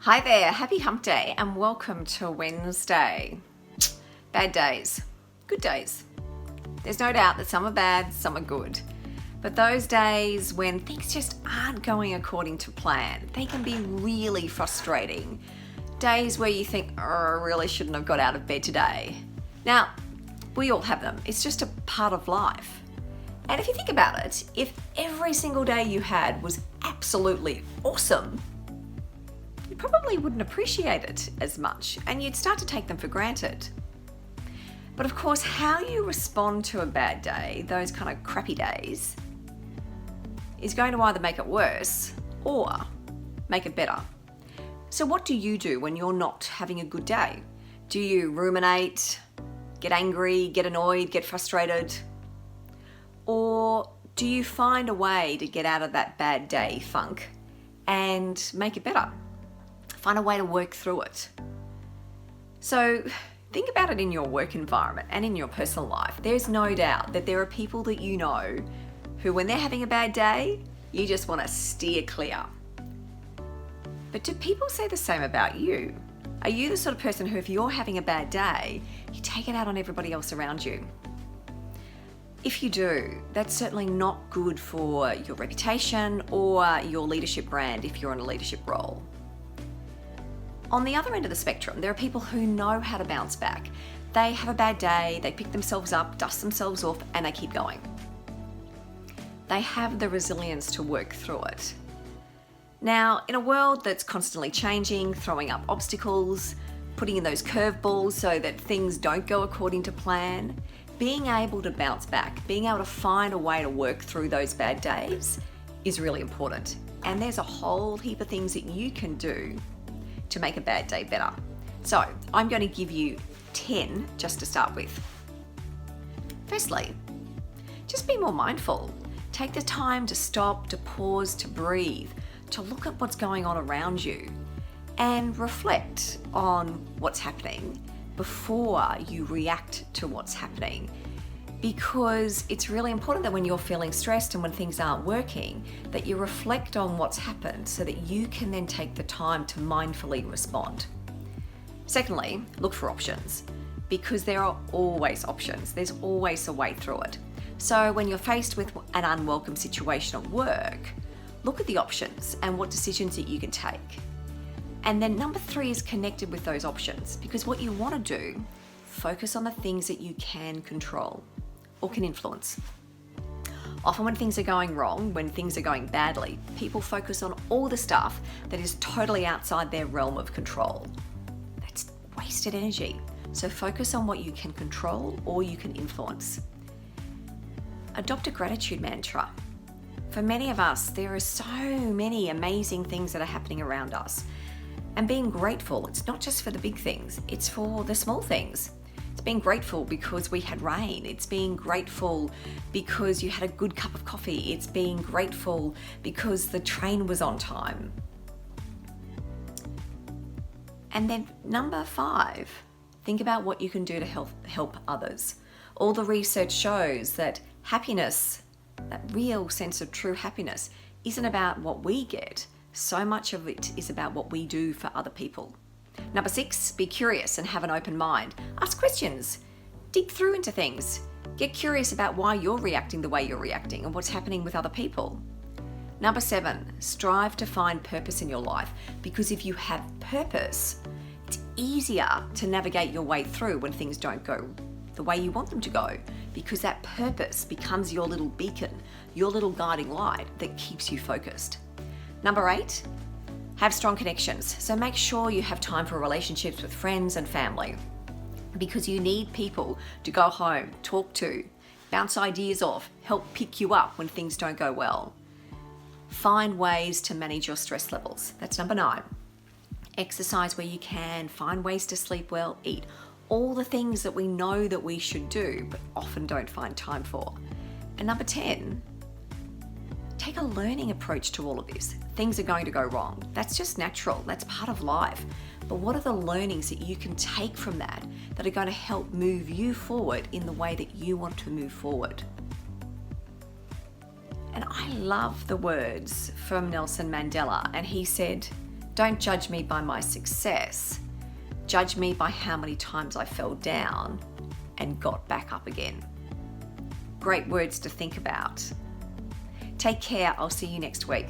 Hi there, happy hump day and welcome to Wednesday. Bad days, good days. There's no doubt that some are bad, some are good. But those days when things just aren't going according to plan, they can be really frustrating. Days where you think, I really shouldn't have got out of bed today. Now, we all have them. It's just a part of life. And if you think about it, if every single day you had was absolutely awesome, you probably wouldn't appreciate it as much and you'd start to take them for granted. But of course, how you respond to a bad day, those kind of crappy days, is going to either make it worse or make it better. So what do you do when you're not having a good day? Do you ruminate, get angry, get annoyed, get frustrated? Or do you find a way to get out of that bad day funk and make it better? Find a way to work through it. So think about it in your work environment and in your personal life. There's no doubt that there are people that you know who, when they're having a bad day, you just want to steer clear. But do people say the same about you? Are you the sort of person who, if you're having a bad day, you take it out on everybody else around you? If you do, that's certainly not good for your reputation or your leadership brand if you're in a leadership role. On the other end of the spectrum, there are people who know how to bounce back. They have a bad day, they pick themselves up, dust themselves off, and they keep going. They have the resilience to work through it. Now, in a world that's constantly changing, throwing up obstacles, putting in those curveballs so that things don't go according to plan, being able to bounce back, being able to find a way to work through those bad days is really important. And there's a whole heap of things that you can do to make a bad day better. So I'm going to give you 10 just to start with. Firstly, just be more mindful. Take the time to stop, to pause, to breathe, to look at what's going on around you and reflect on what's happening before you react to what's happening. Because it's really important that when you're feeling stressed and when things aren't working, that you reflect on what's happened so that you can then take the time to mindfully respond. Secondly, look for options, because there are always options. There's always a way through it. So when you're faced with an unwelcome situation at work, look at the options and what decisions that you can take. And then number 3 is connected with those options, because what you want to do, focus on the things that you can control or can influence. Often when things are going wrong, when things are going badly, people focus on all the stuff that is totally outside their realm of control. That's wasted energy. So focus on what you can control or you can influence. Adopt a gratitude mantra. For many of us, there are so many amazing things that are happening around us. And being grateful, it's not just for the big things, it's for the small things. It's being grateful because we had rain. It's being grateful because you had a good cup of coffee. It's being grateful because the train was on time. And then number 5, think about what you can do to help others. All the research shows that happiness, that real sense of true happiness, isn't about what we get. So much of it is about what we do for other people. Number 6, be curious and have an open mind. Ask questions, dig through into things, get curious about why you're reacting the way you're reacting and what's happening with other people. Number 7, strive to find purpose in your life, because if you have purpose, it's easier to navigate your way through when things don't go the way you want them to go, because that purpose becomes your little beacon, your little guiding light that keeps you focused. Number 8, have strong connections. So make sure you have time for relationships with friends and family, because you need people to go home, talk to, bounce ideas off, help pick you up when things don't go well. Find ways to manage your stress levels. That's number 9. Exercise where you can, find ways to sleep well, eat. All the things that we know that we should do, but often don't find time for. And number 10, take a learning approach to all of this. Things are going to go wrong. That's just natural. That's part of life. But what are the learnings that you can take from that are going to help move you forward in the way that you want to move forward? And I love the words from Nelson Mandela. And he said, Don't judge me by my success. Judge me by how many times I fell down and got back up again. Great words to think about. Take care. I'll see you next week.